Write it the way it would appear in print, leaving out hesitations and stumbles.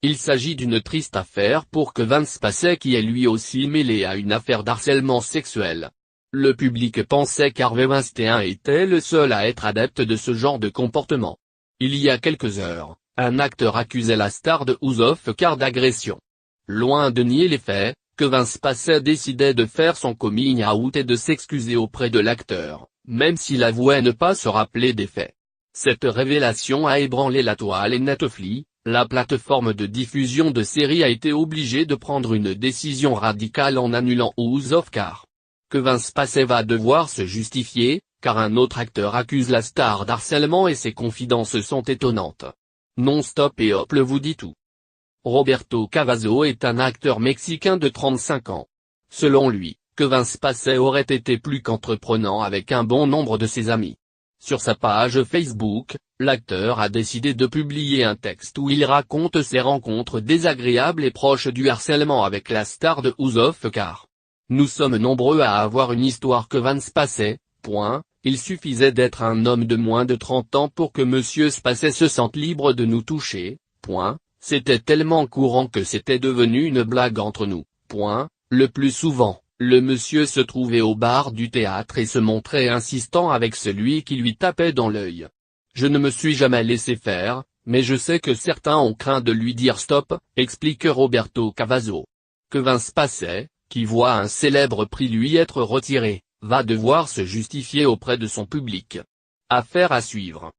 Il s'agit d'une triste affaire pour Kevin Spacey qui est lui aussi mêlé à une affaire d'harcèlement sexuel. Le public pensait qu'Harvey Weinstein était le seul à être adepte de ce genre de comportement. Il y a quelques heures, un acteur accusait la star de House of Cards d'agression. Loin de nier les faits, Kevin Spacey décidait de faire son coming out et de s'excuser auprès de l'acteur, même s'il avouait ne pas se rappeler des faits. Cette révélation a ébranlé la toile et Netflix, la plateforme de diffusion de séries a été obligée de prendre une décision radicale en annulant House of Cards. Kevin Spacey va devoir se justifier, car un autre acteur accuse la star d'harcèlement et ses confidences sont étonnantes. Non-stop et hop le vous dit tout. Roberto Cavazo est un acteur mexicain de 35 ans. Selon lui, Kevin Spacey aurait été plus qu'entreprenant avec un bon nombre de ses amis. Sur sa page Facebook, l'acteur a décidé de publier un texte où il raconte ses rencontres désagréables et proches du harcèlement avec la star de House of Cards. Nous sommes nombreux à avoir une histoire Kevin Spacey, il suffisait d'être un homme de moins de 30 ans pour que Monsieur Spacey se sente libre de nous toucher, c'était tellement courant que c'était devenu une blague entre nous, le plus souvent. Le monsieur se trouvait au bar du théâtre et se montrait insistant avec celui qui lui tapait dans l'œil. Je ne me suis jamais laissé faire, mais je sais que certains ont craint de lui dire stop, explique Roberto Cavazo. Kevin Spacey, qui voit un célèbre prix lui être retiré, va devoir se justifier auprès de son public. Affaire à suivre.